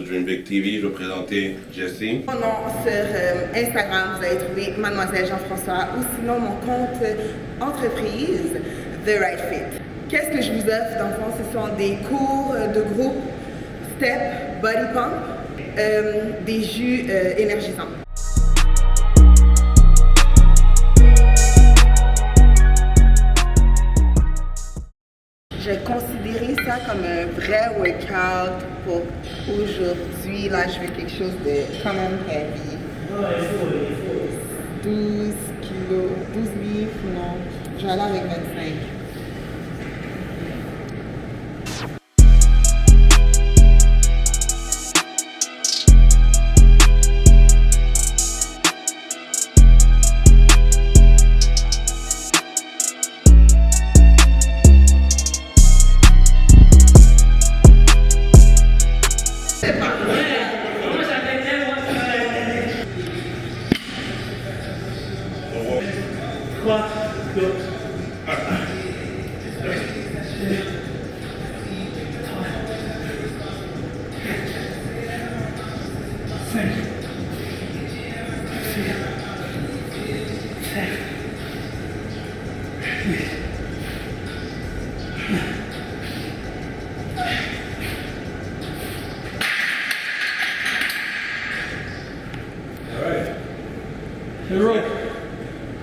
Dream Big TV. Je vais présenter Jessie. Mon nom sur Instagram, vous allez trouver Mademoiselle Jean-François ou sinon mon compte entreprise The Right Fit. Qu'est-ce que je vous offre? Dans le fond, ce sont des cours de groupe, step, body pump, des jus énergisants. Je considérais ça comme un vrai workout pour aujourd'hui. Là, je veux quelque chose de quand même heavy. 12 kilos, 12 livres, non. Je vais aller avec 25.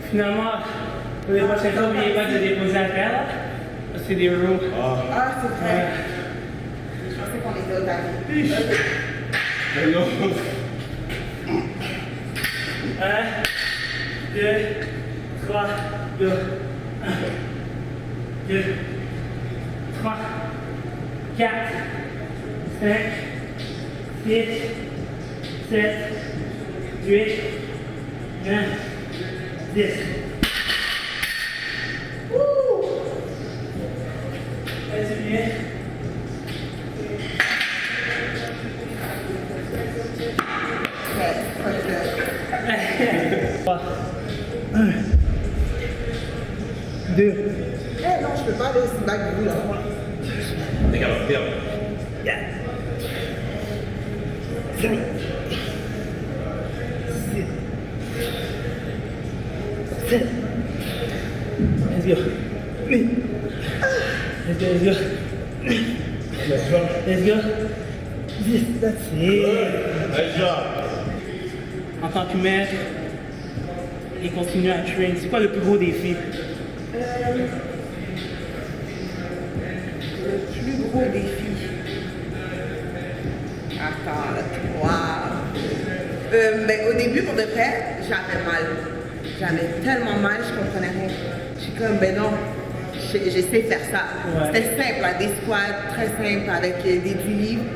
Finalement, pour les prochaines fois, n'oubliez pas de déposer à terre. C'est des roues. Ah, c'est vrai. Je pensais qu'on était au tapis. Un, deux, trois, deux. Un, deux, trois, quatre, cinq, six, sept, huit, neuf, 10. Vas-y, bien. Trois. Un. Deux. Eh non, je peux pas aller aussi bas que vous là. Regarde, regarde. Quatre. Cinq. Six. 7. Let's go. Let's go, let's go. Let's go. Yes, that's it. Nice job. En tant que maître, et continuer à train, c'est quoi le plus gros défi? Le plus gros défi. Attends, wow. Ben, au début, pour de vrai, j'avais mal. J'avais tellement mal, je comprenais rien. Je suis comme, ben non, j'essaie de faire ça. Ouais. C'était simple, là, des squats très simples avec des 10 livres.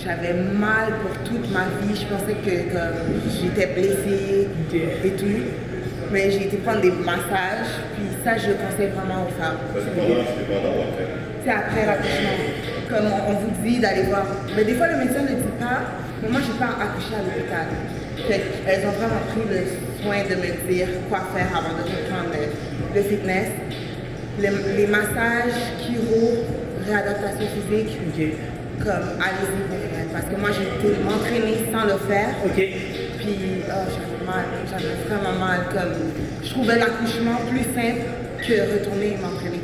J'avais mal pour toute ma vie. Je pensais que j'étais blessée et tout. Mais j'ai été prendre des massages, puis ça, je le conseille vraiment aux femmes. C'est après l'accouchement. Comme on vous dit d'aller voir. Mais des fois, le médecin ne dit pas, mais moi, je n'ai pas accouché à l'hôpital. Elles ont vraiment pris le soin de me dire quoi faire avant de reprendre le fitness. Les massages, chiro, réadaptation physique, comme allez-y pour vrai. Parce que moi j'ai été m'entraîner sans le faire. Puis j'avais mal, j'avais vraiment mal. Comme, je trouvais l'accouchement plus simple que retourner m'entraîner.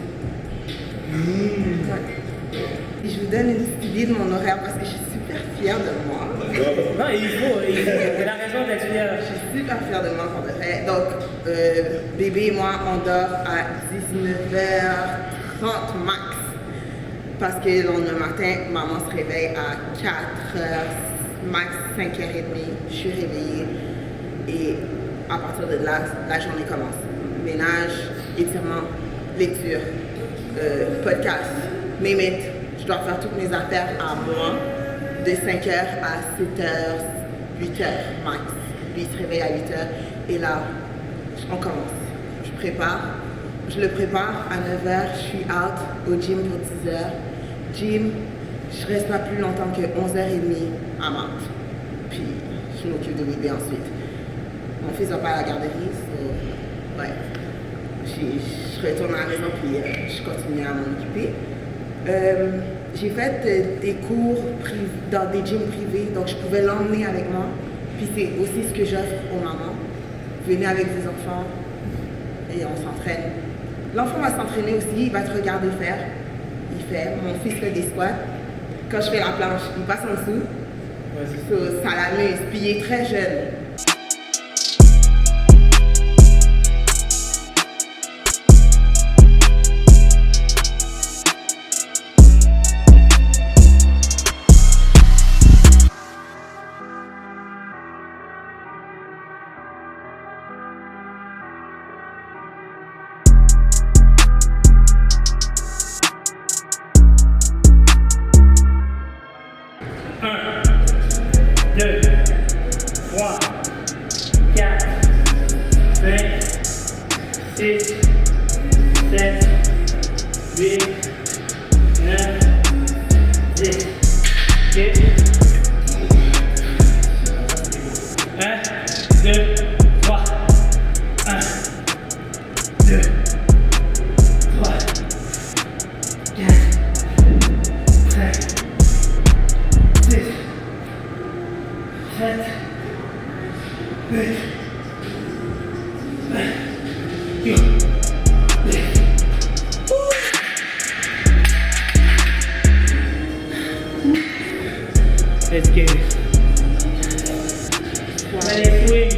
Ouais. Et je vous donne une petite idée de mon horaire parce que je suis super fière de moi. Non, il faut, la raison d'être fière. Je suis super fière de moi pour de vrai. Donc, bébé et moi, on dort à 19h30 max. Parce que le lendemain matin, maman se réveille à 4h, max 5h30. Je suis réveillée. Et à partir de là, la journée commence. Ménage, étirement, lecture, podcast, name it. Je dois faire toutes mes affaires à moi. De 5h à 7h, 8h max. Lui, il se réveille à 8h. Et là, on commence. Je le prépare à 9h. Je suis out au gym pour 10h. Gym, je reste pas plus longtemps que 11h30 à Mantes. Puis, je m'occupe de bébé ensuite. Mon fils va pas à la garderie, ouais. Je retourne à la maison puis je continue à m'en occuper. J'ai fait des cours dans des gyms privés, donc je pouvais l'emmener avec moi. Puis c'est aussi ce que j'offre aux mamans. Venez avec vos enfants et on s'entraîne. L'enfant va s'entraîner aussi, il va te regarder faire. Il fait. Mon fils fait des squats. Quand je fais la planche, il passe en dessous. Ça l'amuse. Puis il est très jeune. Let's get it. Allez, swing.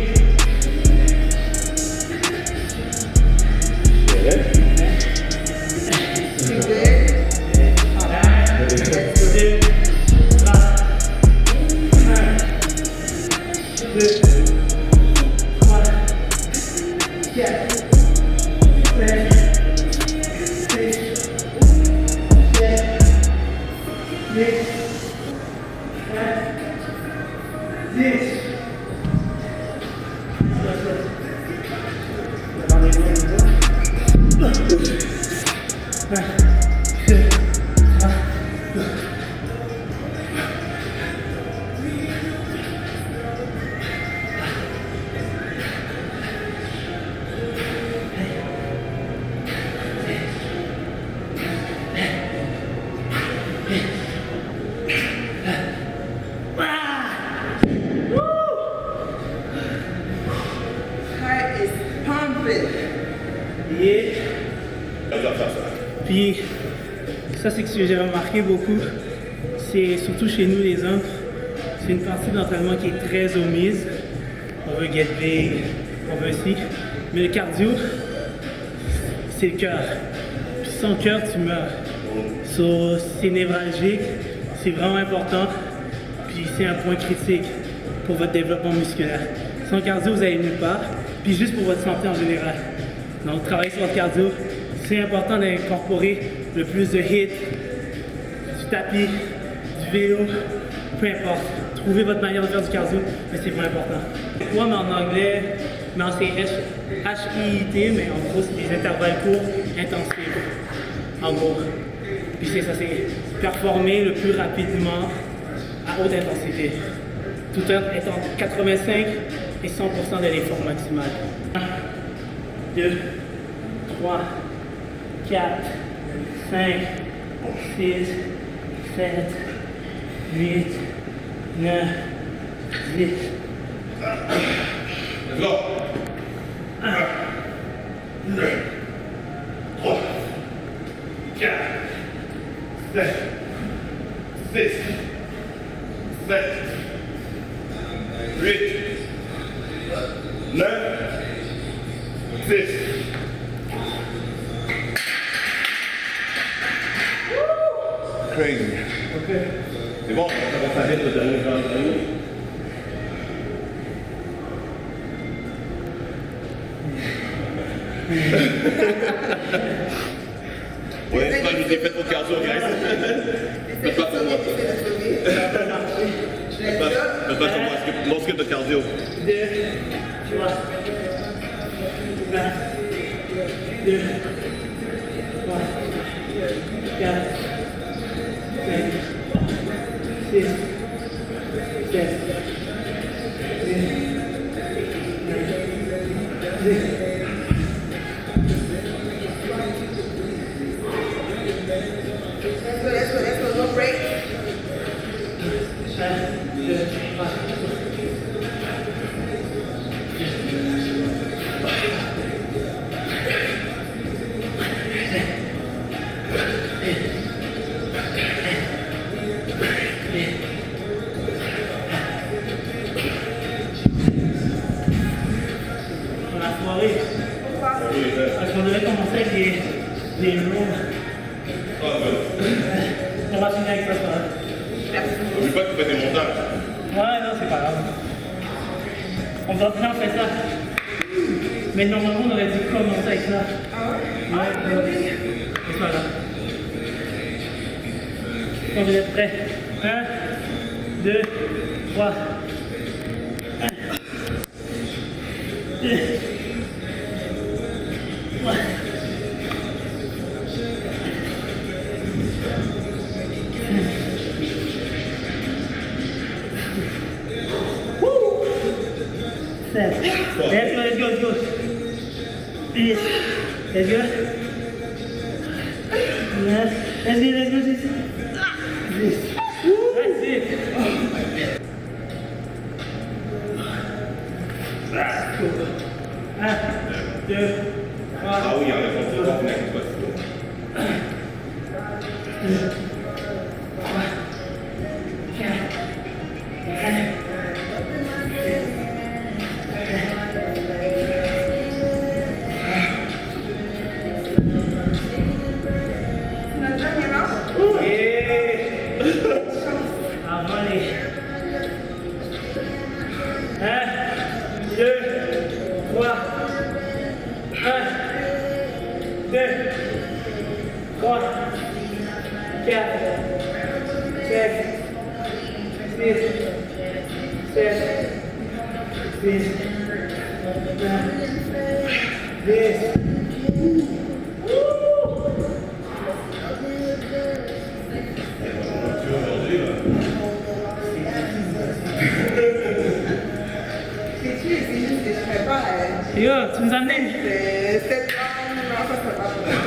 Puis ça, c'est ce que j'ai remarqué beaucoup, c'est surtout chez nous les hommes, c'est une partie de l'entraînement qui est très omise. On veut get big, on veut ci, mais le cardio, c'est le cœur. Puis sans cœur, tu meurs. So, c'est névralgique, c'est vraiment important, puis c'est un point critique pour votre développement musculaire. Sans cardio, vous allez nulle part, puis juste pour votre santé en général. Donc, travailler sur votre cardio, c'est important d'incorporer le plus de hits, du tapis, du vélo, peu importe. Trouvez votre manière de faire du cardio, mais c'est pas important. Moi, mais en anglais, mais c'est HIIT, mais en gros, c'est des intervalles courts, intensifs. En gros. Puis c'est ça, c'est performer le plus rapidement à haute intensité. Tout en étant 85 et 100% de l'effort maximal. 1, 2, 3, 4, 5, 6, 7, 8, 9, 10. Let's go. 1, 2, 3, 4, 5, 6, 7, 8, 9, 10. Crazy. OK. C'est bon, ça va vite le dernier round. Ouais, c'est pas que je vous ai fait trop de cardio, guys. Faites pas pour moi. Faites pas pour moi, non skip de cardio. 2, 3, 4, 2, 3, 4, 5, 6, 7, 8, 9, 10. Let's go, no dans la soirée. Parce qu'on devait commencer avec des lourds. On va finir avec ça, ça va. N'oublie pas que tu fais des montages. Ouais, non, c'est pas grave. On va bien faire ça. Mais normalement, on aurait dû commencer avec ça. Ah ouais? Ouais, c'est pas grave. Quand vous êtes prêts. 1, 2, 3. 1, 2, 3. Let's go. 10. Let's go. Yes. Let's go. 10. That's it. Un, deux, trois. Ah oui, il y a un effort de revenir, c'est pas si long. Yo, tu nous as amené.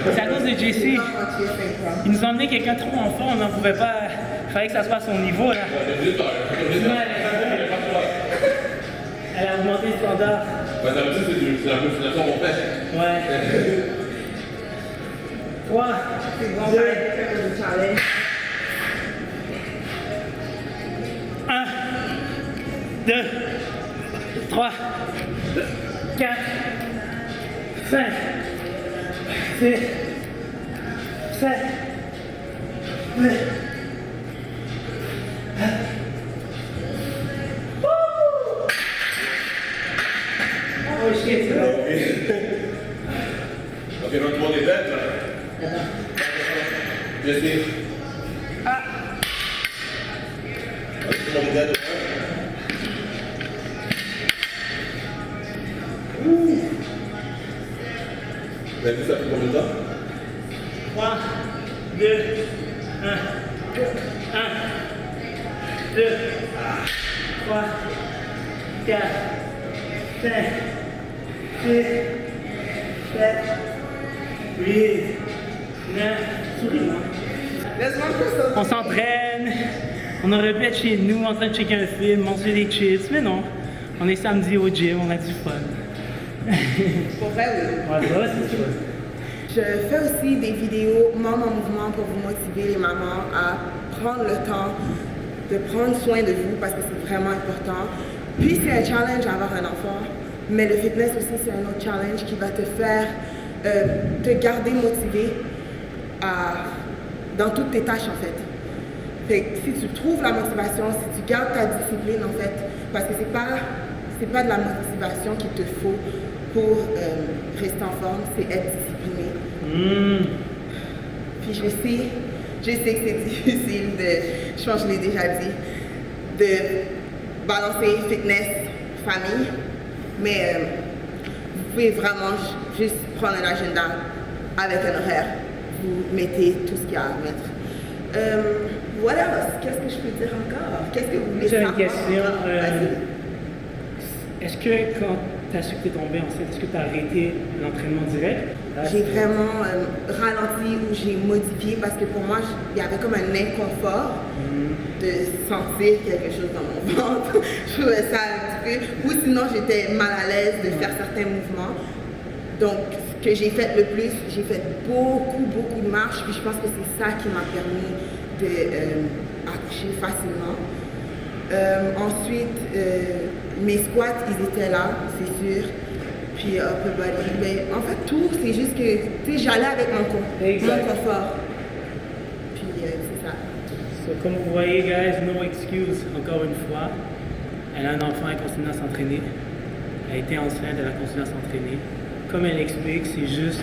C'est à cause de JC. Il nous a amené quelqu'un trop en fort, on n'en pouvait pas. Il fallait que ça soit à son niveau là. Elle a augmenté le standard. Ouais, d'habitude, c'est la peaufination qu'on fait. Ouais. 3, C'est bon, 2, le challenge. 1, 2, 3, 4, 5, 6, 7, 8. Oh shit, c'est bon. Ok, donc tout le monde est bête là. Jesse. Ah, Ok, tout le monde est bête. Vous avez vu ça fait combien de temps? 3, 2, 1, 1, 2, 3, 4, 5, 6, 7, 8, 9, souris-moi. laisse-moi faire ça. On s'entraîne, on aurait pu être chez nous en train de checker un film, manger des chips, mais non. On est samedi au gym, on a du fun. Pour vrai, oui. Ouais, ça, c'est sûr. Je fais aussi des vidéos Maman en mouvement pour vous motiver les mamans à prendre le temps de prendre soin de vous parce que c'est vraiment important. Puis c'est un challenge à avoir un enfant, mais le fitness aussi c'est un autre challenge qui va te faire te garder motivé dans toutes tes tâches en fait. Fait que si tu trouves la motivation, si tu gardes ta discipline en fait, parce que c'est pas de la motivation qu'il te faut pour rester en forme, c'est être discipliné. Puis je sais que c'est difficile je pense que je l'ai déjà dit, de balancer fitness, famille, mais vous pouvez vraiment juste prendre un agenda avec un horaire, vous mettez tout ce qu'il y a à mettre. Voilà, qu'est-ce que je peux dire encore? Qu'est-ce que vous voulez J'ai une savoir? question. Vas-y. Est-ce que quand tu as su que tu es tombé enceinte, est-ce que tu as arrêté l'entraînement direct? J'ai vraiment ralenti ou j'ai modifié parce que pour moi, il y avait comme un inconfort de sentir quelque chose dans mon ventre. Je trouvais ça un petit peu. Ou sinon, j'étais mal à l'aise de faire certains mouvements. Donc, ce que j'ai fait le plus, j'ai fait beaucoup de marches. Puis je pense que c'est ça qui m'a permis d'accoucher facilement. Ensuite, mes squats, ils étaient là, c'est sûr. Puis upper body. Mais en fait, tout, c'est juste que, tu sais, j'allais avec mon confort. Puis c'est ça. So, comme vous voyez, guys, no excuse, encore une fois. Elle a un enfant, elle continue à s'entraîner. Elle a été enceinte, elle a continué à s'entraîner. Comme elle explique, c'est juste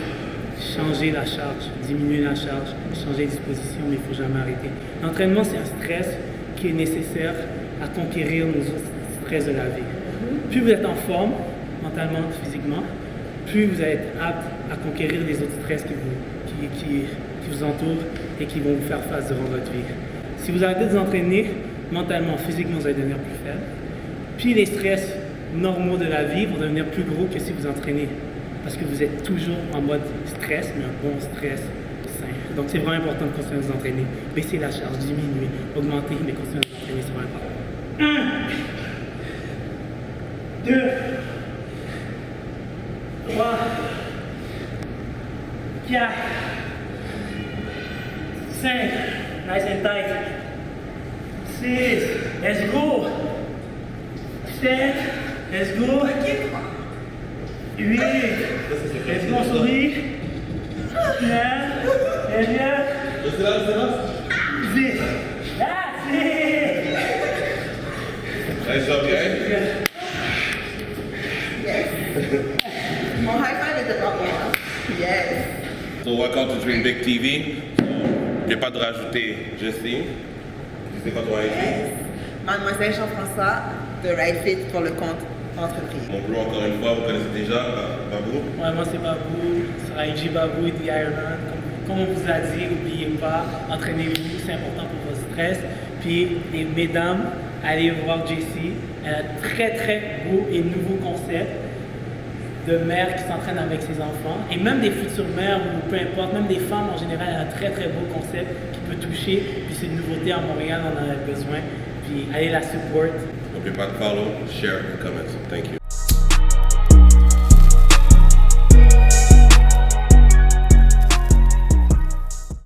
changer la charge, diminuer la charge, changer les dispositions, mais il ne faut jamais arrêter. L'entraînement, c'est un stress qui est nécessaire à conquérir nos autres stress de la vie. Plus vous êtes en forme, mentalement, physiquement, plus vous allez être apte à conquérir les autres stress qui vous entourent et qui vont vous faire face durant votre vie. Si vous arrêtez de vous entraîner, mentalement, physiquement, vous allez devenir plus faible. Puis les stress normaux de la vie vont devenir plus gros que si vous entraînez. Parce que vous êtes toujours en mode stress, mais un bon stress sain. Donc c'est vraiment important de continuer à vous entraîner. Baisser la charge, diminuer, augmenter, mais continuer à vous entraîner, c'est vraiment important. 1, 2, 3, 4, 5, nice and tight. 6, let's go. 7, let's go. 8, let's go, souris. 9, let's go. 10, that's it. Nice job, guys. Yes. Mon high five était pas bon. Yes. So welcome to Dream Big TV. Je n'ai pas de rajouter Justine. Tu sais quoi ton ID? Yes. Mademoiselle Jean-François de Ride Fit pour le compte entreprise. Mon blog, encore une fois, vous connaissez déjà, Babou. Ouais, moi c'est Babou, sur IG Babou et The Ironman. Comme on vous a dit, n'oubliez pas, entraînez-vous, c'est important pour votre stress. Puis, les mesdames, allez voir Jessie. Elle a très très beau et nouveau concept de mère qui s'entraîne avec ses enfants. Et même des futures mères ou peu importe, même des femmes en général, elle a un très très beau concept qui peut toucher. Puis c'est une nouveauté à Montréal, on en a besoin. Puis allez la support. N'oubliez pas de follow, share and comment. Thank you.